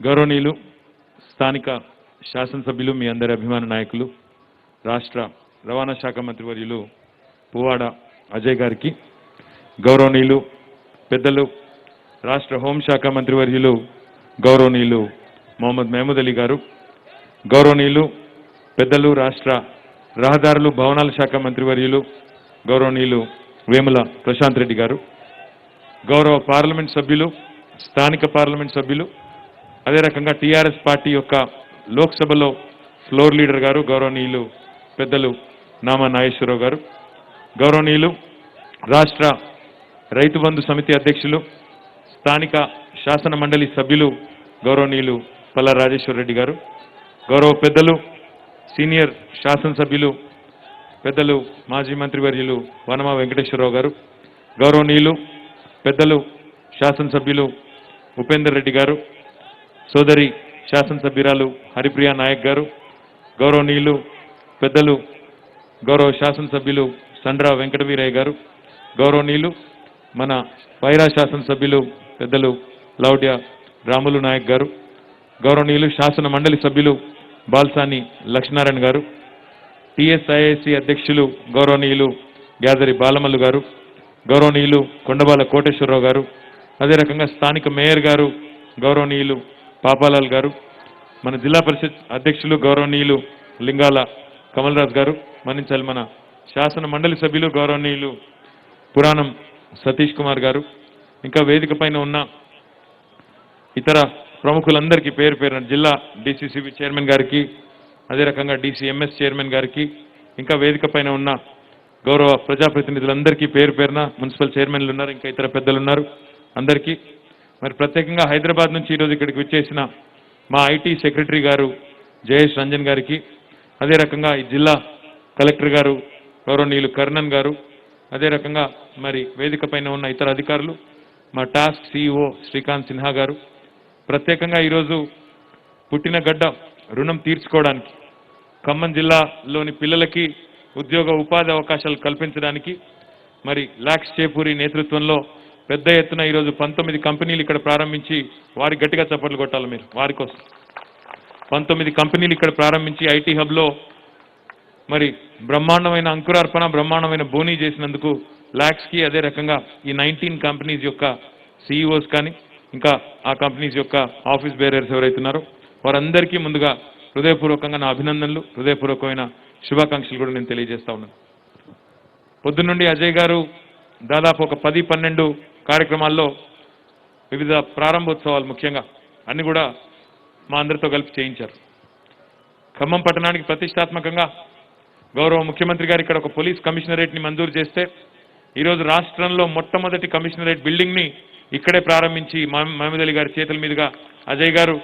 గౌరవనీయులు స్థానిక శాసనసభ్యులు మీ అందరి అభిమాన నాయకులు రాష్ట్ర రవాణా శాఖ మంత్రివర్యులు పువ్వాడ అజయ్ గారికి, గౌరవనీయులు పెద్దలు రాష్ట్ర హోంశాఖ మంత్రివర్యులు గౌరవనీయులు మొహమ్మద్ మహమూద్ అలీ గారు, గౌరవనీయులు పెద్దలు రాష్ట్ర రహదారులు భవనాల శాఖ మంత్రివర్యులు గౌరవనీయులు వేముల ప్రశాంత్ రెడ్డి గారు, గౌరవ పార్లమెంట్ సభ్యులు స్థానిక పార్లమెంట్ సభ్యులు అదే రకంగా టీఆర్ఎస్ పార్టీ యొక్క లోక్సభలో ఫ్లోర్ లీడర్ గారు గౌరవనీయులు పెద్దలు నామా నాగేశ్వరరావు గారు, గౌరవనీయులు రాష్ట్ర రైతు బంధు సమితి అధ్యక్షులు స్థానిక శాసన మండలి సభ్యులు గౌరవనీయులు పల్లా రాజేశ్వర రెడ్డి గారు, గౌరవ పెద్దలు సీనియర్ శాసనసభ్యులు పెద్దలు మాజీ మంత్రివర్యులు వనమా వెంకటేశ్వరరావు గారు, గౌరవనీయులు పెద్దలు శాసనసభ్యులు ఉపేందర్ రెడ్డి గారు, సోదరి శాసనసభ్యురాలు హరిప్రియ నాయక్ గారు, గౌరవనీయులు పెద్దలు గౌరవ శాసనసభ్యులు సండ్ర వెంకటవీరయ్య గారు, గౌరవనీయులు మన వైరా శాసనసభ్యులు పెద్దలు లౌడ్య రాములు నాయక్ గారు, గౌరవనీయులు శాసన మండలి సభ్యులు బాల్సాని లక్ష్మీనారాయణ గారు, టీఎస్ఐఐసి అధ్యక్షులు గౌరవనీయులు గ్యాదరి బాలమల్లు గారు, గౌరవనీయులు కొండబాల కోటేశ్వరరావు గారు, అదే రకంగా స్థానిక మేయర్ గారు గౌరవనీయులు పాపాలాల్ గారు, మన జిల్లా పరిషత్ అధ్యక్షులు గౌరవనీయులు లింగాల కమల్రాజ్ గారు, మన్నించాలి మన శాసన మండలి సభ్యులు గౌరవనీయులు పురాణం సతీష్ కుమార్ గారు, ఇంకా వేదిక పైన ఉన్న ఇతర ప్రముఖులందరికీ పేరు పేరున జిల్లా డీసీసీబీ చైర్మన్ గారికి, అదే రకంగా డీసీఎంఎస్ చైర్మన్ గారికి, ఇంకా వేదిక పైన ఉన్న గౌరవ ప్రజాప్రతినిధులందరికీ పేరు పేరున మున్సిపల్ చైర్మన్లు ఉన్నారు, ఇంకా ఇతర పెద్దలు ఉన్నారు, అందరికీ మరి ప్రత్యేకంగా హైదరాబాద్ నుంచి ఈరోజు ఇక్కడికి వచ్చేసిన మా ఐటీ సెక్రటరీ గారు జయేష్ రంజన్ గారికి, అదే రకంగా ఈ జిల్లా కలెక్టర్ గారు గౌరవనీయులు కర్ణన్ గారు, అదే రకంగా మరి వేదిక పైన ఉన్న ఇతర అధికారులు మా టాస్క్ సిఇఓ శ్రీకాంత్ సిన్హా గారు, ప్రత్యేకంగా ఈరోజు పుట్టిన గడ్డ రుణం తీర్చుకోవడానికి ఖమ్మం జిల్లాలోని పిల్లలకి ఉద్యోగ ఉపాధి అవకాశాలు కల్పించడానికి మరి లాక్స్ చేపూరి నేతృత్వంలో పెద్ద ఎత్తున ఈరోజు 19 కంపెనీలు ఇక్కడ ప్రారంభించి వారి గట్టిగా చప్పట్లు కొట్టాలి మీరు వారి కోసం 19 కంపెనీలు ఇక్కడ ప్రారంభించి ఐటీ హబ్లో మరి బ్రహ్మాండమైన అంకురార్పణ బ్రహ్మాండమైన బోనీ చేసినందుకు లాక్స్కి అదే రకంగా ఈ 19 కంపెనీస్ యొక్క సిఇఓస్ కానీ ఇంకా ఆ కంపెనీస్ యొక్క ఆఫీస్ బేరర్స్ ఎవరైతున్నారో వారందరికీ ముందుగా హృదయపూర్వకంగా నా అభినందనలు హృదయపూర్వకమైన శుభాకాంక్షలు కూడా నేను తెలియజేస్తా ఉన్నాను. పొద్దున్నుండి అజయ్ గారు దాదాపు ఒక 10-12 కార్యక్రమాల్లో వివిధ ప్రారంభోత్సవాలు ముఖ్యంగా అన్ని కూడా మా అందరితో కలిపి చేయించారు. ఖమ్మం పట్టణానికి ప్రతిష్టాత్మకంగా గౌరవ ముఖ్యమంత్రి గారు ఇక్కడ ఒక పోలీస్ కమిషనరేట్ని మంజూరు చేస్తే ఈరోజు రాష్ట్రంలో మొట్టమొదటి కమిషనరేట్ బిల్డింగ్ని ఇక్కడే ప్రారంభించి మహమూద్ అలీ గారి చేతుల మీదుగా అజయ్ గారు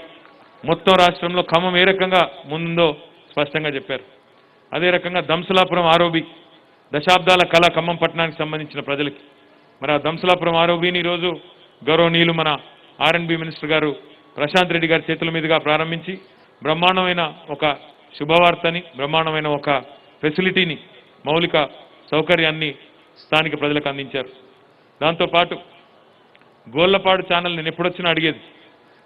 మొత్తం రాష్ట్రంలో ఖమ్మం ఏ రకంగా ముందుందో స్పష్టంగా చెప్పారు. అదే రకంగా దంసలాపురం ఆరోబి దశాబ్దాల కళ ఖమ్మం పట్టణానికి సంబంధించిన ప్రజలకి మరి ఆ దంసలాపురం ఆరోబిని ఈరోజు గౌరవనీయులు మన ఆర్ఎండ్బి మినిస్టర్ గారు ప్రశాంత్ రెడ్డి గారి చేతుల మీదుగా ప్రారంభించి బ్రహ్మాండమైన ఒక శుభవార్తని బ్రహ్మాండమైన ఒక ఫెసిలిటీని మౌలిక సౌకర్యాన్ని స్థానిక ప్రజలకు అందించారు. దాంతోపాటు గోళ్లపాడు ఛానల్ నేను ఎప్పుడొచ్చినా అడిగేది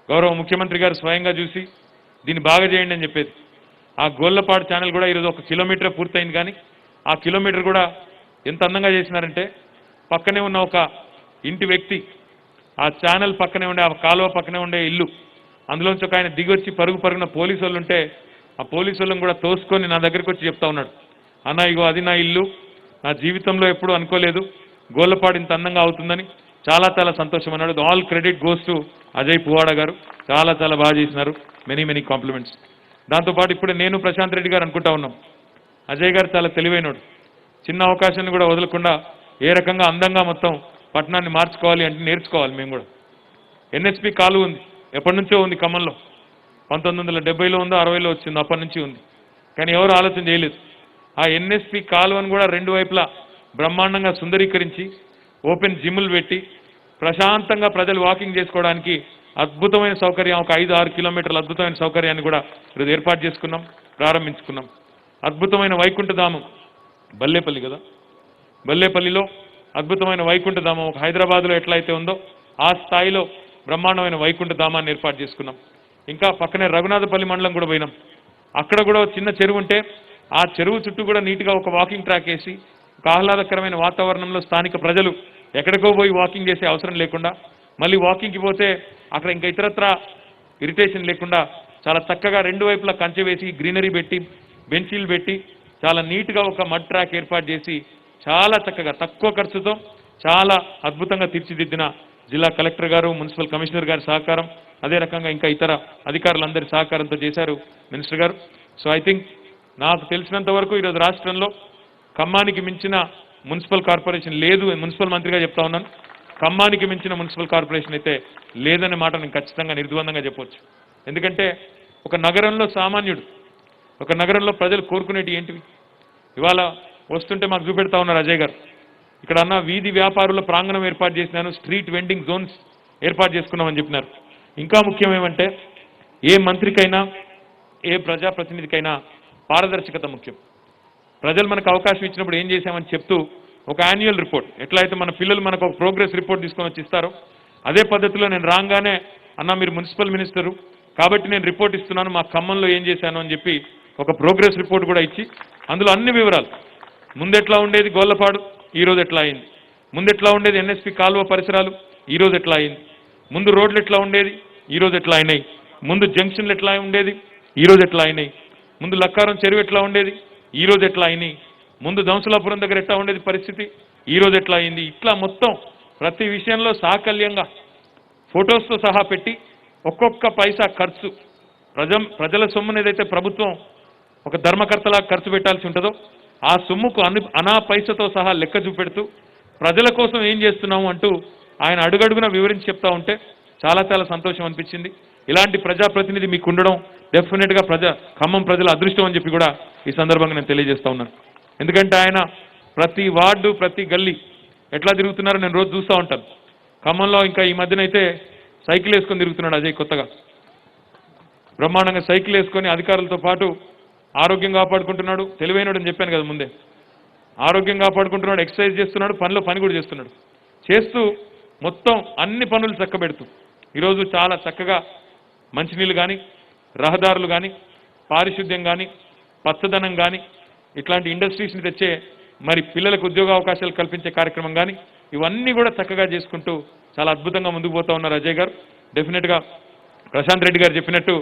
గౌరవ ముఖ్యమంత్రి గారు స్వయంగా చూసి దీన్ని బాగా చేయండి అని చెప్పేది. ఆ గోళ్లపాడు ఛానల్ కూడా ఈరోజు 1 కిలోమీటర్ పూర్తయింది, కానీ ఆ కిలోమీటర్ కూడా ఎంత అందంగా చేసినారంటే పక్కనే ఉన్న ఒక ఇంటి వ్యక్తి ఆ ఛానల్ పక్కనే ఉండే ఆ కాలువ పక్కనే ఉండే ఇల్లు అందులోంచి ఒక ఆయన దిగొచ్చి పరుగున పోలీసు వాళ్ళు ఉంటే ఆ పోలీసు వాళ్ళని కూడా తోసుకొని నా దగ్గరికి వచ్చి చెప్తా ఉన్నాడు, అన్న ఇగో అది నా ఇల్లు, నా జీవితంలో ఎప్పుడూ అనుకోలేదు గోళ్లపాడు ఇంత అందంగా అవుతుందని, చాలా చాలా సంతోషం అన్నాడు. All credit goes to Ajay Puvvada గారు, చాలా చాలా బాగా చేసినారు, మెనీ కాంప్లిమెంట్స్. దాంతోపాటు ఇప్పుడు నేను ప్రశాంత్ రెడ్డి గారు అనుకుంటా ఉన్నాం అజయ్ గారు చాలా తెలివైనడు, చిన్న అవకాశాన్ని కూడా వదలకుండా ఏ రకంగా అందంగా మొత్తం పట్టణాన్ని మార్చుకోవాలి అంటే నేర్చుకోవాలి. మేము కూడా ఎన్ఎస్పి కాలువ ఉంది, ఎప్పటి నుంచో ఉంది ఖమ్మంలో, 1970లో ఉందో 60లో వచ్చింది, అప్పటి నుంచి ఉంది, కానీ ఎవరు ఆలోచన చేయలేదు. ఆ ఎన్ఎస్పి కాలువను కూడా 2 వైపులా బ్రహ్మాండంగా సుందరీకరించి ఓపెన్ జిమ్లు పెట్టి ప్రశాంతంగా ప్రజలు వాకింగ్ చేసుకోవడానికి అద్భుతమైన సౌకర్యం, ఒక 5-6 కిలోమీటర్ల అద్భుతమైన సౌకర్యాన్ని కూడా ఈరోజు ఏర్పాటు చేసుకున్నాం, ప్రారంభించుకున్నాం. అద్భుతమైన వైకుంఠధామం బల్లేపల్లి కదా, బల్లేపల్లిలో అద్భుతమైన వైకుంఠధామం ఒక హైదరాబాద్లో ఎట్లయితే ఉందో ఆ స్థాయిలో బ్రహ్మాండమైన వైకుంఠధామాన్ని ఏర్పాటు చేసుకున్నాం. ఇంకా పక్కనే రఘునాథపల్లి మండలం కూడా పోయినాం. అక్కడ కూడా చిన్న చెరువు ఉంటే ఆ చెరువు చుట్టూ కూడా నీట్గా ఒక వాకింగ్ ట్రాక్ వేసి ఒక ఆహ్లాదకరమైన వాతావరణంలో స్థానిక ప్రజలు ఎక్కడికో పోయి వాకింగ్ చేసే అవసరం లేకుండా మళ్ళీ వాకింగ్కి పోతే అక్కడ ఇంకా ఇతరత్ర ఇరిటేషన్ లేకుండా చాలా చక్కగా రెండు వైపులా కంచె వేసి గ్రీనరీ పెట్టి బెంచీలు పెట్టి చాలా నీట్గా ఒక మడ్ ట్రాక్ ఏర్పాటు చేసి చాలా చక్కగా తక్కువ ఖర్చుతో చాలా అద్భుతంగా తీర్చిదిద్దిన జిల్లా కలెక్టర్ గారు, మున్సిపల్ కమిషనర్ గారి సహకారం, అదే రకంగా ఇంకా ఇతర అధికారులందరి సహకారంతో చేశారు మినిస్టర్ గారు. సో ఐ థింక్ నాకు తెలిసినంత వరకు ఈరోజు రాష్ట్రంలో ఖమ్మానికి మించిన మున్సిపల్ కార్పొరేషన్ లేదు. మున్సిపల్ మంత్రిగా చెప్తా ఉన్నాను, ఖమ్మానికి మించిన మున్సిపల్ కార్పొరేషన్ అయితే లేదనే మాట నేను ఖచ్చితంగా నిర్ద్వందంగా చెప్పవచ్చు. ఎందుకంటే ఒక నగరంలో సామాన్యుడు, ఒక నగరంలో ప్రజలు కోరుకునేటి ఏంటివి? ఇవాళ వస్తుంటే మాకు చూపెడతా ఉన్నారు అజయ్ గారు, ఇక్కడ అన్న వీధి వ్యాపారుల ప్రాంగణం ఏర్పాటు చేసినాను, స్ట్రీట్ వెండింగ్ జోన్స్ ఏర్పాటు చేసుకున్నామని చెప్పినారు. ఇంకా ముఖ్యం ఏమంటే ఏ మంత్రికైనా ఏ ప్రజాప్రతినిధికైనా పారదర్శకత ముఖ్యం. ప్రజలు మనకు అవకాశం ఇచ్చినప్పుడు ఏం చేశామని చెప్తూ ఒక యాన్యువల్ రిపోర్ట్, ఎట్లా అయితే మన పిల్లలు మనకు ఒక ప్రోగ్రెస్ రిపోర్ట్ తీసుకొని వచ్చి ఇస్తారో అదే పద్ధతిలో నేను రాగానే అన్న మీరు మున్సిపల్ మినిస్టరు కాబట్టి నేను రిపోర్ట్ ఇస్తున్నాను, మా ఖమ్మంలో ఏం చేశాను అని చెప్పి ఒక ప్రోగ్రెస్ రిపోర్ట్ కూడా ఇచ్చి అందులో అన్ని వివరాలు, ముందెట్లా ఉండేది గోళ్లపాడు ఈరోజు ఎట్లా అయింది, ముందెట్లా ఉండేది ఎన్ఎస్పి కాలువ పరిసరాలు ఈరోజు ఎట్లా అయింది, ముందు రోడ్లు ఎట్లా ఉండేది ఈరోజు ఎట్లా అయినాయి, ముందు జంక్షన్లు ఎట్లా ఉండేది ఈరోజు ఎట్లా అయినాయి, ముందు లక్కారం చెరువు ఎట్లా ఉండేది ఈరోజు ఎట్లా అయినాయి, ముందు దంసులాపురం దగ్గర ఎట్లా ఉండేది పరిస్థితి ఈరోజు ఎట్లా అయింది. ఇట్లా మొత్తం ప్రతి విషయంలో సాకల్యంగా ఫొటోస్తో సహా పెట్టి ఒక్కొక్క పైసా ఖర్చు ప్రజల సొమ్మును ఏదైతే ప్రభుత్వం ఒక ధర్మకర్తలా ఖర్చు పెట్టాల్సి ఉంటుందో ఆ సొమ్ముకు అనా పైసతో సహా లెక్క చూపెడుతూ ప్రజల కోసం ఏం చేస్తున్నాము అంటూ ఆయన అడుగడుగున వివరించి చెప్తా ఉంటే చాలా చాలా సంతోషం అనిపించింది. ఇలాంటి ప్రజాప్రతినిధి మీకు ఉండడం డెఫినెట్గా ఖమ్మం ప్రజల అదృష్టం అని చెప్పి కూడా ఈ సందర్భంగా నేను తెలియజేస్తా ఉన్నాను. ఎందుకంటే ఆయన ప్రతి వార్డు ప్రతి గల్లీ ఎట్లా తిరుగుతున్నారో నేను రోజు చూస్తూ ఉంటాను. ఖమ్మంలో ఇంకా ఈ మధ్యనైతే సైకిల్ వేసుకొని తిరుగుతున్నాడు అజయ్, కొత్తగా బ్రహ్మాండంగా సైకిల్ వేసుకొని అధికారులతో పాటు ఆరోగ్యం కాపాడుకుంటున్నాడు. తెలివైనడు అని చెప్పాను కదా ముందే, ఆరోగ్యం కాపాడుకుంటున్నాడు, ఎక్సర్సైజ్ చేస్తున్నాడు, పని కూడా చేస్తున్నాడు. చేస్తూ మొత్తం అన్ని పనులు చక్కబెడుతూ ఈరోజు చాలా చక్కగా మంచినీళ్ళు కానీ, రహదారులు కానీ, పారిశుద్ధ్యం కానీ, పచ్చదనం కానీ, ఇట్లాంటి ఇండస్ట్రీస్ని తెచ్చే మరి పిల్లలకు ఉద్యోగ అవకాశాలు కల్పించే కార్యక్రమం కానీ ఇవన్నీ కూడా చక్కగా చేసుకుంటూ చాలా అద్భుతంగా ముందుకు పోతా ఉన్నారు అజయ్ గారు. డెఫినెట్గా ప్రశాంత్ రెడ్డి గారు చెప్పినట్టు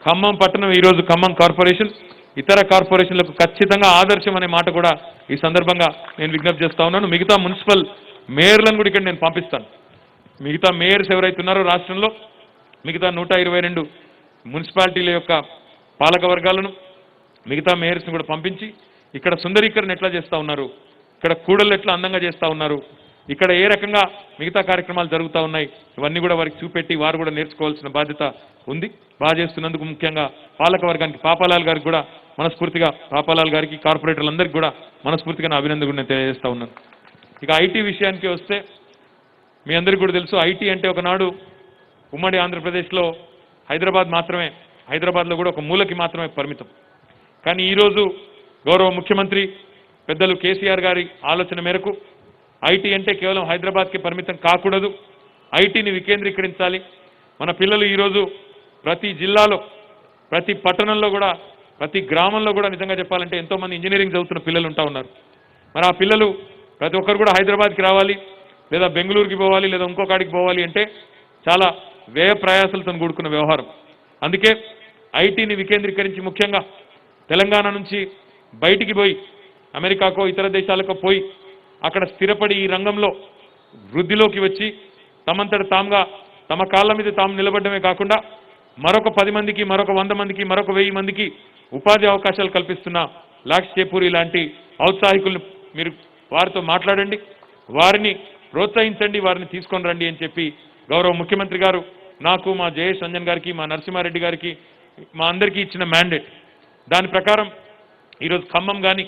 ఖమ్మం పట్టణం ఈరోజు ఖమ్మం కార్పొరేషన్ ఇతర కార్పొరేషన్లకు ఖచ్చితంగా ఆదర్శం అనే మాట కూడా ఈ సందర్భంగా నేను విజ్ఞప్తి చేస్తా ఉన్నాను. మిగతా మున్సిపల్ మేయర్లను కూడా ఇక్కడ నేను పంపిస్తాను. మిగతా మేయర్స్ ఎవరైతే ఉన్నారో రాష్ట్రంలో మిగతా 122 మున్సిపాలిటీల యొక్క పాలక వర్గాలను మిగతా మేయర్స్ని కూడా పంపించి ఇక్కడ సుందరీకరణ ఎట్లా చేస్తూ ఉన్నారు, ఇక్కడ కూడళ్ళు ఎట్లా అందంగా చేస్తూ ఉన్నారు, ఇక్కడ ఏ రకంగా మిగతా కార్యక్రమాలు జరుగుతూ ఉన్నాయి ఇవన్నీ కూడా వారికి చూపెట్టి వారు కూడా నేర్చుకోవాల్సిన బాధ్యత ఉంది. బాగా చేస్తున్నందుకు ముఖ్యంగా పాలక వర్గానికి పాపాలాల్ గారికి కూడా మనస్ఫూర్తిగా, పాపాలాల్ గారికి, కార్పొరేటర్లందరికీ కూడా మనస్ఫూర్తిగా నా అభినందనలు నేను తెలియజేస్తా ఉన్నాను. ఇక ఐటీ విషయానికి వస్తే మీ అందరికీ కూడా తెలుసు, ఐటీ అంటే ఒకనాడు ఉమ్మడి ఆంధ్రప్రదేశ్లో హైదరాబాద్లో కూడా ఒక మూలకి మాత్రమే పరిమితం. కానీ ఈరోజు గౌరవ ముఖ్యమంత్రి పెద్దలు కేసీఆర్ గారి ఆలోచన మేరకు ఐటీ అంటే కేవలం హైదరాబాద్కి పరిమితం కాకూడదు, ఐటీని వికేంద్రీకరించాలి. మన పిల్లలు ఈరోజు ప్రతి జిల్లాలో, ప్రతి పట్టణంలో కూడా, ప్రతి గ్రామంలో కూడా నిజంగా చెప్పాలంటే ఎంతోమంది ఇంజనీరింగ్ చదువుతున్న పిల్లలు ఉంటా ఉన్నారు. మరి ఆ పిల్లలు ప్రతి ఒక్కరు కూడా హైదరాబాద్కి రావాలి, లేదా బెంగళూరుకి పోవాలి, లేదా ఇంకో కాడికి పోవాలి అంటే చాలా వ్యయ ప్రయాసాలతో కూడుకున్న వ్యవహారం. అందుకే ఐటీని వికేంద్రీకరించి ముఖ్యంగా తెలంగాణ నుంచి బయటికి పోయి అమెరికాకో ఇతర దేశాలకో పోయి అక్కడ స్థిరపడి ఈ రంగంలో వృద్ధిలోకి వచ్చి తమంతట తాముగా తమ కాళ్ళ మీద తాము నిలబడమే కాకుండా మరొక 10 మందికి, మరొక 100 మందికి, మరొక 1000 మందికి ఉపాధి అవకాశాలు కల్పిస్తున్న లాక్స్ చేపూరి లాంటి ఔత్సాహికులను మీరు వారితో మాట్లాడండి, వారిని ప్రోత్సహించండి, వారిని తీసుకొని రండి అని చెప్పి గౌరవ ముఖ్యమంత్రి గారు నాకు, మా జయేష్ రంజన్ గారికి, మా నరసింహారెడ్డి గారికి, మా అందరికీ ఇచ్చిన మ్యాండేట్. దాని ప్రకారం ఈరోజు ఖమ్మం కానీ,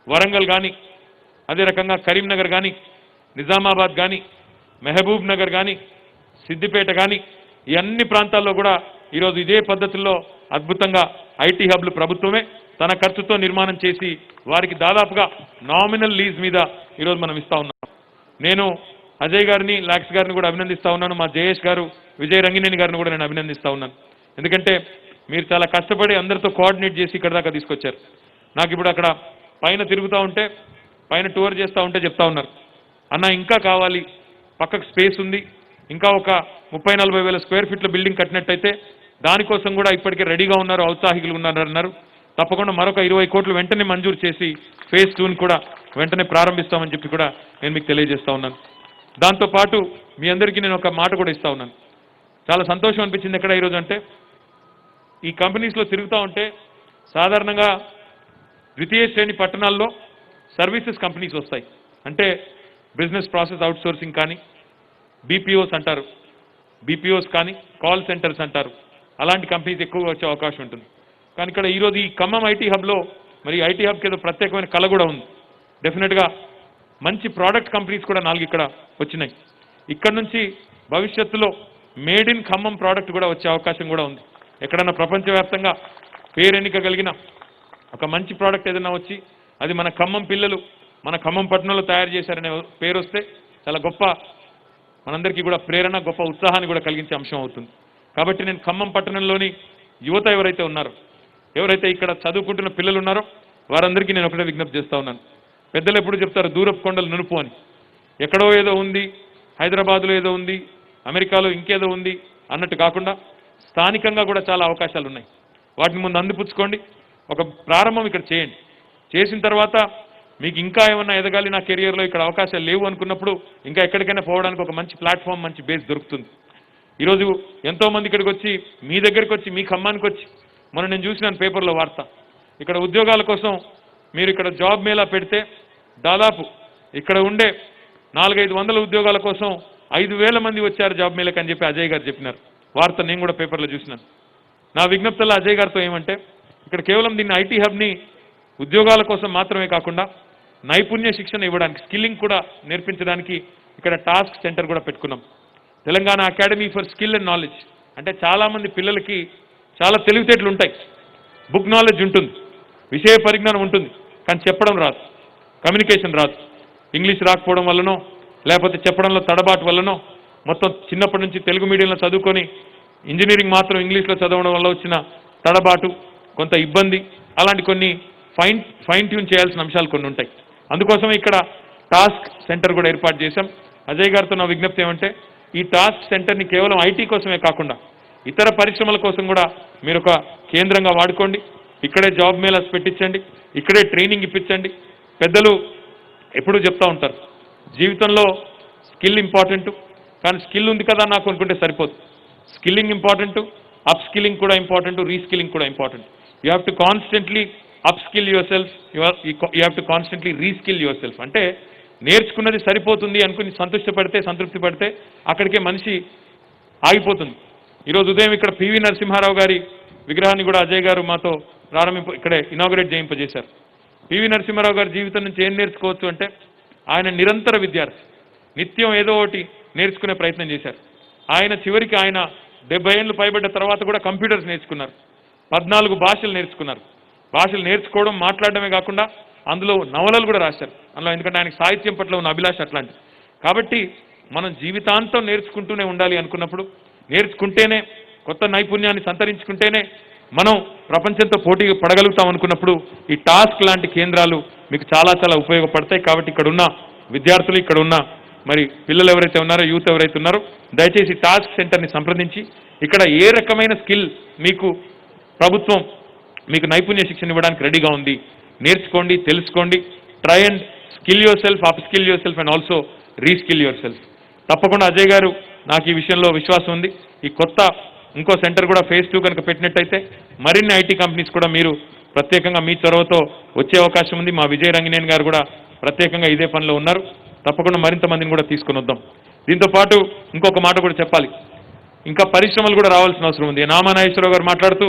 వరంగల్ కానీ, అదే రకంగా కరీంనగర్ కానీ, నిజామాబాద్ కానీ, మహబూబ్ నగర్ కానీ, సిద్దిపేట కానీ ఈ అన్ని ప్రాంతాల్లో కూడా ఈరోజు ఇదే పద్ధతుల్లో అద్భుతంగా ఐటీ హబ్లు ప్రభుత్వమే తన ఖర్చుతో నిర్మాణం చేసి వారికి దాదాపుగా నామినల్ లీజ్ మీద ఈరోజు మనం ఇస్తా ఉన్నాం. నేను అజయ్ గారిని, లాక్స్ గారిని కూడా అభినందిస్తా ఉన్నాను. మా జయేష్ గారు, విజయ్ రంగినేని గారిని కూడా నేను అభినందిస్తా ఉన్నాను. ఎందుకంటే మీరు చాలా కష్టపడి అందరితో కోఆర్డినేట్ చేసి ఇక్కడ దాకా తీసుకొచ్చారు. నాకు ఇప్పుడు అక్కడ పైన తిరుగుతూ ఉంటే, పైన టూర్ చేస్తూ ఉంటే చెప్తా ఉన్నారు, అన్న ఇంకా కావాలి, పక్కకు స్పేస్ ఉంది, ఇంకా ఒక 30-40 వేల స్క్వేర్ ఫీట్ల బిల్డింగ్ కట్టినట్టయితే దానికోసం కూడా ఇప్పటికే రెడీగా ఉన్నారు, ఔత్సాహికులు ఉన్నారు. తప్పకుండా మరొక 20 కోట్లు వెంటనే మంజూరు చేసి ఫేజ్ 2ని కూడా వెంటనే ప్రారంభిస్తామని చెప్పి కూడా నేను మీకు తెలియజేస్తా ఉన్నాను. దాంతోపాటు మీ అందరికీ నేను ఒక మాట కూడా ఇస్తా ఉన్నాను. చాలా సంతోషం అనిపించింది ఎక్కడ ఈరోజు అంటే, ఈ కంపెనీస్లో తిరుగుతూ ఉంటే సాధారణంగా ద్వితీయ శ్రేణి పట్టణాల్లో సర్వీసెస్ కంపెనీస్ వస్తాయి. అంటే బిజినెస్ ప్రాసెస్ అవుట్సోర్సింగ్ కానీ, బీపీఓస్ అంటారు, బీపీఓస్ కానీ కాల్ సెంటర్స్ అంటారు, అలాంటి కంపెనీస్ ఎక్కువగా వచ్చే అవకాశం ఉంటుంది. కానీ ఇక్కడ ఈరోజు ఈ ఖమ్మం ఐటీ హబ్లో మరి ఐటీ హబ్కి ఏదో ప్రత్యేకమైన కళ కూడా ఉంది. డెఫినెట్గా మంచి ప్రోడక్ట్ కంపెనీస్ కూడా 4 ఇక్కడ వచ్చినాయి. ఇక్కడ నుంచి భవిష్యత్తులో మేడ్ ఇన్ ఖమ్మం ప్రోడక్ట్ కూడా వచ్చే అవకాశం కూడా ఉంది. ఎక్కడన్నా ప్రపంచవ్యాప్తంగా పేరెన్నికగలిగిన ఒక మంచి ప్రోడక్ట్ ఏదైనా వచ్చి అది మన ఖమ్మం పిల్లలు మన ఖమ్మం పట్టణంలో తయారు చేశారనే పేరు వస్తే చాలా గొప్ప, మనందరికీ కూడా ప్రేరణ, గొప్ప ఉత్సాహాన్ని కూడా కలిగించే అంశం అవుతుంది. కాబట్టి నేను ఖమ్మం పట్టణంలోని యువత ఎవరైతే ఉన్నారో, ఎవరైతే ఇక్కడ చదువుకుంటున్న పిల్లలు ఉన్నారో వారందరికీ నేను ఒకటే విజ్ఞప్తి చేస్తా ఉన్నాను. పెద్దలు ఎప్పుడు చెప్తారు దూరపు కొండలు నునుపు అని. ఎక్కడో ఏదో ఉంది, హైదరాబాద్లో ఏదో ఉంది, అమెరికాలో ఇంకేదో ఉంది అన్నట్టు కాకుండా స్థానికంగా కూడా చాలా అవకాశాలు ఉన్నాయి. వాటిని ముందు అందిపుచ్చుకోండి, ఒక ప్రారంభం ఇక్కడ చేయండి. చేసిన తర్వాత మీకు ఇంకా ఏమన్నా ఎదగాలి నా కెరియర్లో, ఇక్కడ అవకాశాలు లేవు అనుకున్నప్పుడు ఇంకా ఎక్కడికైనా పోవడానికి ఒక మంచి ప్లాట్ఫామ్, మంచి బేస్ దొరుకుతుంది. ఈరోజు ఎంతోమంది ఇక్కడికి వచ్చి మీ దగ్గరికి వచ్చి మీ ఖమ్మానికి వచ్చి, మొన్న నేను చూసినాను పేపర్లో వార్త, ఇక్కడ ఉద్యోగాల కోసం మీరు ఇక్కడ జాబ్ మేళా పెడితే దాదాపు ఇక్కడ ఉండే 400-500 ఉద్యోగాల కోసం 5,000 మంది వచ్చారు జాబ్ మేళకి అని చెప్పి అజయ్ గారు చెప్పినారు. వార్త నేను కూడా పేపర్లో చూసినాను. నా విజ్ఞప్తుల్లో అజయ్ గారితో ఏమంటే, ఇక్కడ కేవలం దీన్ని ఐటీ హబ్ని ఉద్యోగాల కోసం మాత్రమే కాకుండా నైపుణ్య శిక్షణ ఇవ్వడానికి, స్కిల్లింగ్ కూడా నేర్పించడానికి ఇక్కడ టాస్క్ సెంటర్ కూడా పెట్టుకున్నాం. Telangana academy for skill and knowledge అంటే చాలామంది పిల్లలకి చాలా తెలివితేటలు ఉంటాయి, బుక్ నాలెడ్జ్ ఉంటుంది, విషయ పరిజ్ఞానం ఉంటుంది, కానీ చెప్పడం రాదు, కమ్యూనికేషన్ రాదు. ఇంగ్లీష్ రాకపోవడం వల్లనో లేకపోతే చెప్పడంలో తడబాటు వల్లనో, మొత్తం చిన్నప్పటి నుంచి తెలుగు మీడియంలో చదువుకొని ఇంజనీరింగ్ మాత్రం ఇంగ్లీష్లో చదవడం వల్ల వచ్చిన తడబాటు, కొంత ఇబ్బంది, అలాంటి కొన్ని ఫైన్ ట్యూన్ చేయాల్సిన అంశాలు కొన్ని ఉంటాయి. అందుకోసం ఇక్కడ టాస్క్ సెంటర్ కూడా ఏర్పాటు చేశాం. అజయ్ గారితో నా విజ్ఞప్తి ఏమంటే, ఈ టాస్క్ సెంటర్ని కేవలం ఐటీ కోసమే కాకుండా ఇతర పరిశ్రమల కోసం కూడా మీరు ఒక కేంద్రంగా వాడుకోండి. ఇక్కడే జాబ్ మేళాస్ పెట్టించండి, ఇక్కడే ట్రైనింగ్ ఇప్పించండి. పెద్దలు ఎప్పుడూ చెప్తూ ఉంటారు, జీవితంలో స్కిల్ ఇంపార్టెంట్, కానీ స్కిల్ ఉంది కదా నాకు అనుకుంటే సరిపోదు. స్కిల్లింగ్ ఇంపార్టెంట్, అప్ స్కిల్లింగ్ కూడా ఇంపార్టెంట్, రీస్కిల్లింగ్ కూడా important. You have to constantly up skill your self, you have to constantly reskill your self. అంటే నేర్చుకున్నది సరిపోతుంది అనుకుని సంతృప్తి పడితే అక్కడికే మనిషి ఆగిపోతుంది. ఈరోజు ఉదయం ఇక్కడ పివి నరసింహారావు గారి విగ్రహాన్ని కూడా అజయ్ గారు మాతో ఇక్కడే ఇనాగరేట్ చేయింపజేశారు. పివి నరసింహారావు గారి జీవితం నుంచి ఏం నేర్చుకోవచ్చు అంటే, ఆయన నిరంతర విద్యార్థి, నిత్యం ఏదో ఒకటి నేర్చుకునే ప్రయత్నం చేశారు. ఆయన చివరికి ఆయన 70 ఏళ్ళు పైబడ్డ తర్వాత కూడా కంప్యూటర్స్ నేర్చుకున్నారు, 14 భాషలు నేర్చుకున్నారు. భాషలు నేర్చుకోవడం, మాట్లాడడమే కాకుండా అందులో నవలలు కూడా రాశారు అందులో, ఎందుకంటే ఆయనకి సాహిత్యం పట్ల ఉన్న అభిలాష అట్లాంటిది. కాబట్టి మనం జీవితాంతం నేర్చుకుంటూనే ఉండాలి అనుకున్నప్పుడు, నేర్చుకుంటేనే, కొత్త నైపుణ్యాన్ని సంతరించుకుంటేనే మనం ప్రపంచంతో పోటీ పడగలుగుతాం అనుకున్నప్పుడు ఈ టాస్క్ లాంటి కేంద్రాలు మీకు చాలా చాలా ఉపయోగపడతాయి. కాబట్టి ఇక్కడ ఉన్న విద్యార్థులు, ఇక్కడ ఉన్న మరి పిల్లలు ఎవరైతే ఉన్నారో, యూత్ ఎవరైతే ఉన్నారో, దయచేసి టాస్క్ సెంటర్ని సంప్రదించి ఇక్కడ ఏ రకమైన స్కిల్ మీకు ప్రభుత్వం మీకు నైపుణ్య శిక్షణ ఇవ్వడానికి రెడీగా ఉంది, నేర్చుకోండి, తెలుసుకోండి. Try and skill your self, up skill your self and also reskill your self. తప్పకుండా అజయ్ గారు, నాకు ఈ విషయంలో విశ్వాసం ఉంది. ఈ కొత్త ఇంకో సెంటర్ కూడా ఫేజ్ 2 కనుక పెట్టినట్టయితే మరిన్ని ఐటీ కంపెనీస్ కూడా మీరు ప్రత్యేకంగా మీ చొరవతో వచ్చే అవకాశం ఉంది. మా విజయ రంగినేని గారు కూడా ప్రత్యేకంగా ఇదే పనిలో ఉన్నారు. తప్పకుండా మరింత మందిని కూడా తీసుకొని వద్దాం. దీంతో పాటు ఇంకొక మాట కూడా చెప్పాలి, ఇంకా పరిశ్రమలు కూడా రావాల్సిన అవసరం ఉంది. నామానాగేశ్వరరావు గారు మాట్లాడుతూ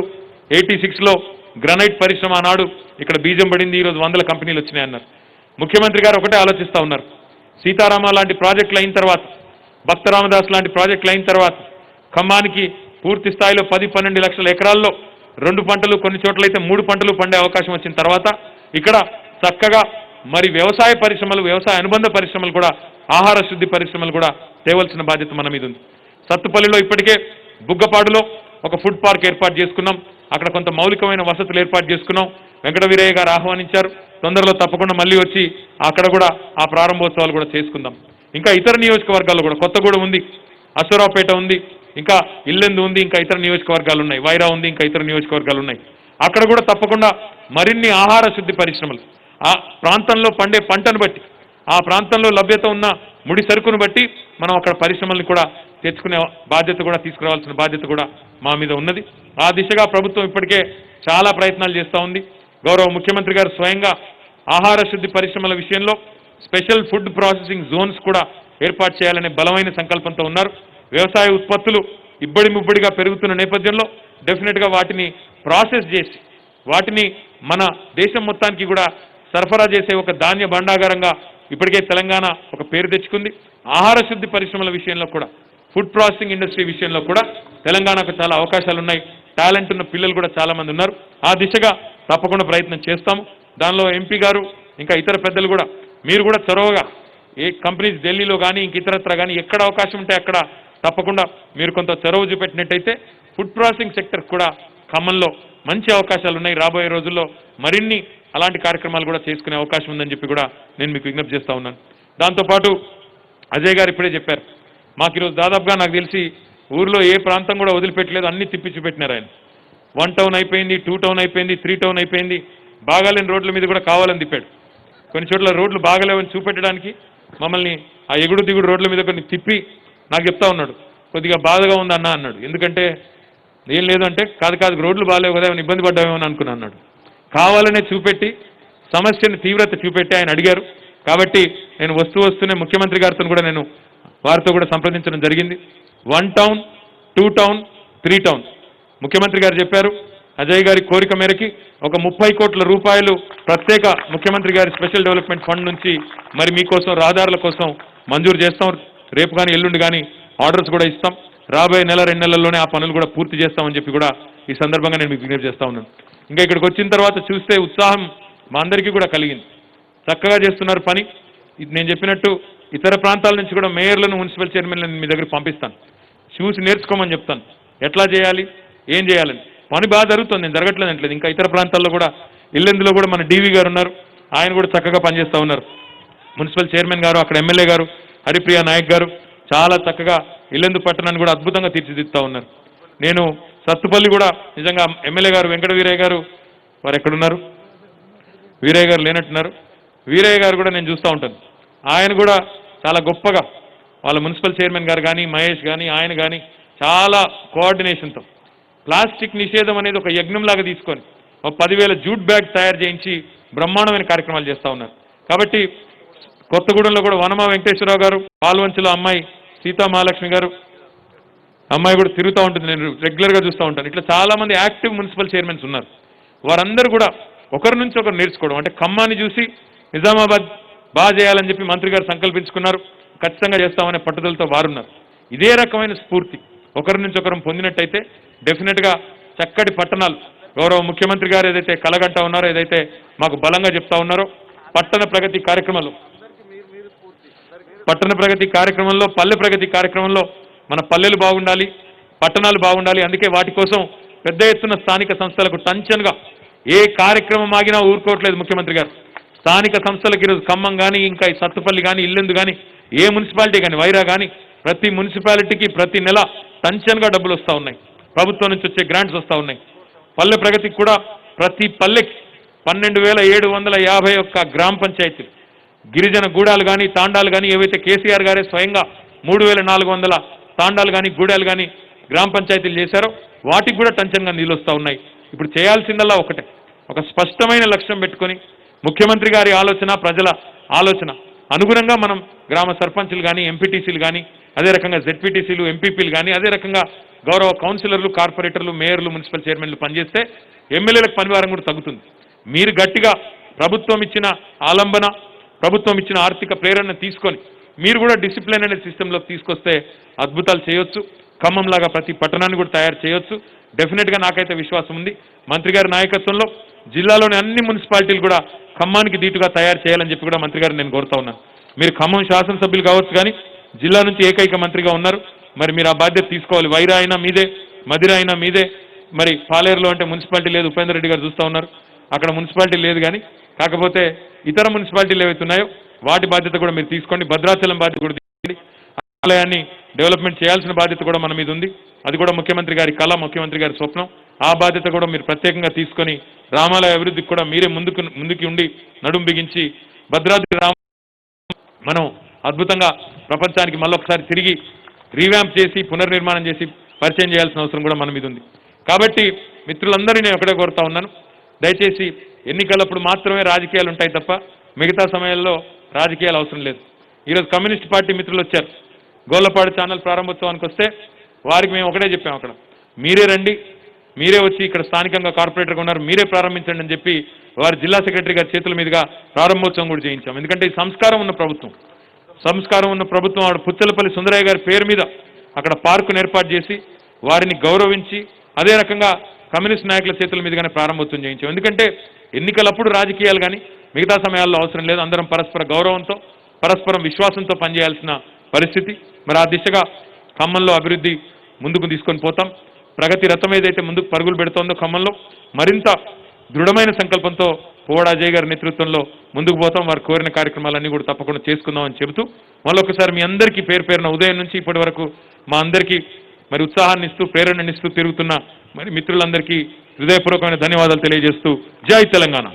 86లో గ్రనైట్ పరిశ్రమ ఆనాడు ఇక్కడ బీజం పడింది, ఈరోజు 100 కంపెనీలు వచ్చినాయన్నారు. ముఖ్యమంత్రి గారు ఒకటే ఆలోచిస్తూ ఉన్నారు, సీతారామ లాంటి ప్రాజెక్టులు అయిన తర్వాత, భక్త రామదాస్ లాంటి ప్రాజెక్టులు అయిన తర్వాత, ఖమ్మానికి పూర్తి స్థాయిలో 10-12 లక్షల ఎకరాల్లో 2 పంటలు, కొన్ని చోట్లయితే 3 పంటలు పండే అవకాశం వచ్చిన తర్వాత ఇక్కడ చక్కగా మరి వ్యవసాయ పరిశ్రమలు, వ్యవసాయ అనుబంధ పరిశ్రమలు కూడా, ఆహార శుద్ధి పరిశ్రమలు కూడా తేవలసిన బాధ్యత మన మీద ఉంది. సత్తుపల్లిలో ఇప్పటికే బుగ్గపాడులో ఒక ఫుడ్ పార్క్ ఏర్పాటు చేసుకున్నాం. అక్కడ కొంత మౌలికమైన వసతులు ఏర్పాటు చేసుకున్నాం. వెంకట వీరయ్య గారు ఆహ్వానించారు. తొందరలో తప్పకుండా మళ్ళీ వచ్చి అక్కడ కూడా ఆ ప్రారంభోత్సవాలు కూడా చేసుకుందాం. ఇంకా ఇతర నియోజకవర్గాల్లో కూడా కొత్తగూడెం ఉంది, అశ్వరావుపేట ఉంది, ఇంకా ఇల్లెందు ఉంది, ఇంకా ఇతర నియోజకవర్గాలు ఉన్నాయి, వైరా ఉంది, ఇంకా ఇతర నియోజకవర్గాలు ఉన్నాయి. అక్కడ కూడా తప్పకుండా మరిన్ని ఆహార శుద్ధి పరిశ్రమలు ఆ ప్రాంతంలో పండే పంటను బట్టి, ఆ ప్రాంతంలో లభ్యత ఉన్న ముడి సరుకును బట్టి మనం అక్కడ పరిశ్రమల్ని కూడా తెచ్చుకునే బాధ్యత కూడా తీసుకురావాల్సిన బాధ్యత కూడా మా మీద ఉన్నది. ఆ దిశగా ప్రభుత్వం ఇప్పటికే చాలా ప్రయత్నాలు చేస్తూ ఉంది. గౌరవ ముఖ్యమంత్రి గారు స్వయంగా ఆహార శుద్ధి పరిశ్రమల విషయంలో స్పెషల్ ఫుడ్ ప్రాసెసింగ్ జోన్స్ కూడా ఏర్పాటు చేయాలనే బలమైన సంకల్పంతో ఉన్నారు. వ్యవసాయ ఉత్పత్తులు ఇబ్బడి ముబ్బడిగా పెరుగుతున్న నేపథ్యంలో డెఫినెట్గా వాటిని ప్రాసెస్ చేసి వాటిని మన దేశం మొత్తానికి కూడా సరఫరా చేసే ఒక ధాన్య భండాగారంగా ఇప్పటికే తెలంగాణ ఒక పేరు తెచ్చుకుంది. ఆహార శుద్ధి పరిశ్రమల విషయంలో కూడా, ఫుడ్ ప్రాసెసింగ్ ఇండస్ట్రీ విషయంలో కూడా తెలంగాణకు చాలా అవకాశాలు ఉన్నాయి. టాలెంట్ ఉన్న పిల్లలు కూడా చాలా మంది ఉన్నారు. ఆ దిశగా తప్పకుండా ప్రయత్నం చేస్తాము. దానిలో ఎంపీ గారు ఇంకా ఇతర పెద్దలు కూడా మీరు కూడా చొరవగా ఏ కంపెనీస్ ఢిల్లీలో కానీ ఇంక ఇతరత్ర కానీ ఎక్కడ అవకాశం ఉంటే అక్కడ తప్పకుండా మీరు కొంత చొరవ చూపెట్టినట్టయితే ఫుడ్ ప్రాసెసింగ్ సెక్టర్ కూడా ఖమ్మంలో మంచి అవకాశాలు ఉన్నాయి. రాబోయే రోజుల్లో మరిన్ని అలాంటి కార్యక్రమాలు కూడా చేసుకునే అవకాశం ఉందని చెప్పి కూడా నేను మీకు విజ్ఞప్తి చేస్తూ ఉన్నాను. దాంతోపాటు అజయ్ గారు ఇప్పుడే చెప్పారు, మాకు ఈరోజు దాదాపుగా నాకు తెలిసి ఊర్లో ఏ ప్రాంతం కూడా వదిలిపెట్టలేదు, అన్ని తిప్పి చూపెట్టినారు ఆయన. 1 టౌన్ అయిపోయింది, 2 టౌన్ అయిపోయింది, 3 టౌన్ అయిపోయింది. బాగాలేని రోడ్ల మీద కూడా కావాలని తిప్పాడు. కొన్ని చోట్ల రోడ్లు బాగలేవని చూపెట్టడానికి మమ్మల్ని ఆ ఎగుడు దిగుడు రోడ్ల మీద కొన్ని తిప్పి నాకు చెప్తా ఉన్నాడు, కొద్దిగా బాధగా ఉందన్న అన్నాడు. ఎందుకంటే ఏం లేదంటే కాదు రోడ్లు బాగాలేవు కదా, ఏమైనా ఇబ్బంది పడ్డామేమని అనుకున్నా అన్నాడు. కావాలనే చూపెట్టి సమస్యను తీవ్రత చూపెట్టి ఆయన అడిగారు. కాబట్టి నేను వస్తూనే ముఖ్యమంత్రి గారితో కూడా నేను వారితో కూడా సంప్రదించడం జరిగింది. 1 టౌన్, 2 టౌన్, 3 టౌన్ ముఖ్యమంత్రి గారు చెప్పారు. అజయ్ గారి కోరిక మేరకి ఒక 30 కోట్ల రూపాయలు ప్రత్యేక ముఖ్యమంత్రి గారి స్పెషల్ డెవలప్మెంట్ ఫండ్ నుంచి మరి మీకోసం రహదారుల కోసం మంజూరు చేస్తాం. రేపు కానీ ఎల్లుండి కానీ ఆర్డర్స్ కూడా ఇస్తాం. రాబోయే 1-2 నెలల్లోనే ఆ పనులు కూడా పూర్తి చేస్తామని చెప్పి కూడా ఈ సందర్భంగా నేను మీకు విజ్ఞప్తి చేస్తా ఉన్నాను. ఇంకా ఇక్కడికి వచ్చిన తర్వాత చూస్తే ఉత్సాహం మా అందరికీ కూడా కలిగింది. చక్కగా చేస్తున్నారు పని. నేను చెప్పినట్టు ఇతర ప్రాంతాల నుంచి కూడా మేయర్లను, మున్సిపల్ చైర్మన్లను మీ దగ్గర పంపిస్తాను. చూసి నేర్చుకోమని చెప్తాను, ఎట్లా చేయాలి, ఏం చేయాలని. పని బాగా జరుగుతుంది, నేను జరగట్లేదు అంటలేదు. ఇంకా ఇతర ప్రాంతాల్లో కూడా ఇల్లెందులో కూడా మన డీవీ గారు ఉన్నారు, ఆయన కూడా చక్కగా పనిచేస్తూ ఉన్నారు. మున్సిపల్ చైర్మన్ గారు, అక్కడ ఎమ్మెల్యే గారు హరిప్రియ నాయక్ గారు చాలా చక్కగా ఇల్లెందు పట్టణాన్ని కూడా అద్భుతంగా తీర్చిదిద్దుతూ ఉన్నారు. నేను సత్తుపల్లి కూడా నిజంగా ఎమ్మెల్యే గారు వెంకట వీరయ్య గారు వారు ఎక్కడున్నారు, వీరయ్య గారు లేనట్టున్నారు. వీరయ్య గారు కూడా నేను చూస్తూ ఉంటాను. ఆయన కూడా చాలా గొప్పగా వాళ్ళ మున్సిపల్ చైర్మన్ గారు కానీ, మహేష్ కానీ, ఆయన కానీ చాలా కోఆర్డినేషన్తో ప్లాస్టిక్ నిషేధం అనేది ఒక యజ్ఞంలాగా తీసుకొని ఒక 10,000 జూట్ బ్యాగ్ తయారు చేయించి బ్రహ్మాండమైన కార్యక్రమాలు చేస్తూ ఉన్నారు. కాబట్టి కొత్తగూడెంలో కూడా వనమా వెంకటేశ్వరరావు గారు, పాల్వంచులో అమ్మాయి సీతామహాలక్ష్మి గారు, అమ్మాయి కూడా తిరుగుతూ ఉంటుంది, నేను రెగ్యులర్గా చూస్తూ ఉంటాను. ఇట్లా చాలామంది యాక్టివ్ మున్సిపల్ చైర్మన్స్ ఉన్నారు. వారందరూ కూడా ఒకరి నుంచి ఒకరు నేర్చుకోవడం, అంటే ఖమ్మాన్ని చూసి నిజామాబాద్ బాగా చేయాలని చెప్పి మంత్రి గారు సంకల్పించుకున్నారు. ఖచ్చితంగా చేస్తామనే పట్టుదలతో వారున్నారు. ఇదే రకమైన స్ఫూర్తి ఒకరి నుంచి ఒకరం పొందినట్టయితే డెఫినెట్గా చక్కటి పట్టణాలు గౌరవ ముఖ్యమంత్రి గారు ఏదైతే కలగంట ఉన్నారో, ఏదైతే మాకు బలంగా చెప్తా ఉన్నారో, పట్టణ ప్రగతి కార్యక్రమంలో పల్లె ప్రగతి కార్యక్రమంలో మన పల్లెలు బాగుండాలి, పట్టణాలు బాగుండాలి. అందుకే వాటి కోసం పెద్ద ఎత్తున స్థానిక సంస్థలకు టంచన్గా ఏ కార్యక్రమం ఆగినా ఊరుకోవట్లేదు ముఖ్యమంత్రి గారు. స్థానిక సంస్థలకు ఈరోజు ఖమ్మం కానీ, ఇంకా సత్తుపల్లి కానీ, ఇల్లెందు కానీ, ఏ మున్సిపాలిటీ కానీ, వైరా కానీ ప్రతి మున్సిపాలిటీకి ప్రతి నెల టంచన్గా డబ్బులు వస్తూ ఉన్నాయి. ప్రభుత్వం నుంచి వచ్చే గ్రాంట్స్ వస్తూ ఉన్నాయి. పల్లె ప్రగతికి కూడా ప్రతి పల్లెకి 12,751 గ్రామ పంచాయతీలు, గిరిజన గూడాలు కానీ, తాండాలు కానీ, ఏవైతే కేసీఆర్ గారే స్వయంగా 3,400 తాండాలు కానీ, గూడాలు కానీ గ్రామ పంచాయతీలు చేశారో వాటికి కూడా టంచన్గా నీళ్ళు వస్తూ ఉన్నాయి. ఇప్పుడు చేయాల్సిందల్లా ఒకటే, ఒక స్పష్టమైన లక్ష్యం పెట్టుకొని ముఖ్యమంత్రి గారి ఆలోచన, ప్రజల ఆలోచన అనుగుణంగా మనం గ్రామ సర్పంచులు కానీ, ఎంపీటీసీలు కానీ, అదే రకంగా జెడ్పీటీసీలు, ఎంపీపీలు కానీ, అదే రకంగా గౌరవ కౌన్సిలర్లు, కార్పొరేటర్లు, మేయర్లు, మున్సిపల్ చైర్మన్లు పనిచేస్తే ఎమ్మెల్యేలకు పనివారం కూడా తగ్గుతుంది. మీరు గట్టిగా ప్రభుత్వం ఇచ్చిన ఆలంబన, ప్రభుత్వం ఇచ్చిన ఆర్థిక ప్రేరణ తీసుకొని మీరు కూడా డిసిప్లిన్ అనే సిస్టంలోకి తీసుకొస్తే అద్భుతాలు చేయొచ్చు. ఖమ్మంలాగా ప్రతి పట్టణాన్ని కూడా తయారు చేయొచ్చు. డెఫినెట్గా నాకైతే విశ్వాసం ఉంది. మంత్రి గారి నాయకత్వంలో జిల్లాలోని అన్ని మున్సిపాలిటీలు కూడా ఖమ్మానికి దీటుగా తయారు చేయాలని చెప్పి కూడా మంత్రి గారు నేను కోరుతా ఉన్నాను. మీరు ఖమ్మం శాసనసభ్యులు కావచ్చు, కానీ జిల్లా నుంచి ఏకైక మంత్రిగా ఉన్నారు, మరి మీరు ఆ బాధ్యత తీసుకోవాలి. వైరా అయినా మీదే, మదిర అయినా మీదే. మరి పాలేరులో అంటే మున్సిపాలిటీ లేదు, ఉపేందర్ రెడ్డి గారు చూస్తూ ఉన్నారు, అక్కడ మున్సిపాలిటీ లేదు. కానీ కాకపోతే ఇతర మున్సిపాలిటీలు ఏవైతే ఉన్నాయో వాటి బాధ్యత కూడా మీరు తీసుకోండి. భద్రాచలం బాధ్యత కూడా తీసుకోండి. ఆలయాన్ని డెవలప్మెంట్ చేయాల్సిన బాధ్యత కూడా మన మీద ఉంది. అది కూడా ముఖ్యమంత్రి గారి కళ, ముఖ్యమంత్రి గారి స్వప్నం. ఆ బాధ్యత కూడా మీరు ప్రత్యేకంగా తీసుకొని రామాలయ అభివృద్ధికి కూడా మీరే ముందుకి ఉండి నడుం బిగించి భద్రాద్రి రామ మనం అద్భుతంగా ప్రపంచానికి మళ్ళొకసారి తిరిగి రీవ్యాంప్ చేసి పునర్నిర్మాణం చేసి పరిచయం చేయాల్సిన అవసరం కూడా మన మీద ఉంది. కాబట్టి మిత్రులందరినీ నేను ఒకటే కోరుతా ఉన్నాను, దయచేసి ఎన్నికలప్పుడు మాత్రమే రాజకీయాలు ఉంటాయి తప్ప మిగతా సమయాల్లో రాజకీయాలు అవసరం లేదు. ఈరోజు కమ్యూనిస్ట్ పార్టీ మిత్రులు వచ్చారు, గోళ్లపాడు ఛానల్ ప్రారంభోత్సవానికి వస్తే వారికి మేము ఒకటే చెప్పాం, అక్కడ మీరే రండి, మీరే వచ్చి ఇక్కడ స్థానికంగా కార్పొరేటర్గా ఉన్నారు, మీరే ప్రారంభించండి అని చెప్పి వారి జిల్లా సెక్రటరీ గారి చేతుల మీదుగా ప్రారంభోత్సవం కూడా చేయించాం. ఎందుకంటే ఈ సంస్కారం ఉన్న ప్రభుత్వం, ఆవిడ పుచ్చలపల్లి సుందరయ్య గారి పేరు మీద అక్కడ పార్కును ఏర్పాటు చేసి వారిని గౌరవించి అదే రకంగా కమ్యూనిస్ట్ నాయకుల చేతుల మీదుగానే ప్రారంభోత్సవం చేయించాం. ఎందుకంటే ఎన్నికలప్పుడు రాజకీయాలు కానీ మిగతా సమయాల్లో అవసరం లేదు. అందరం పరస్పర గౌరవంతో పరస్పరం విశ్వాసంతో పనిచేయాల్సిన పరిస్థితి. మరి ఆ దిశగా ఖమ్మంలో అభివృద్ధి ముందుకు తీసుకొని పోతాం. ప్రగతి రథం ఏదైతే ముందుకు పరుగులు పెడుతోందో ఖమ్మంలో మరింత దృఢమైన సంకల్పంతో పువ్వాడ అజయ్ గారి నేతృత్వంలో ముందుకు పోతాం. వారు కోరిన కార్యక్రమాలన్నీ కూడా తప్పకుండా చేసుకుందామని చెబుతూ మళ్ళొకసారి మీ అందరికీ పేరు పేరున ఉదయం నుంచి ఇప్పటి వరకు మా అందరికీ మరి ఉత్సాహాన్ని ఇస్తూ ప్రేరణనిస్తూ తిరుగుతున్న మరి మిత్రులందరికీ హృదయపూర్వకమైన ధన్యవాదాలు తెలియజేస్తూ జై తెలంగాణ.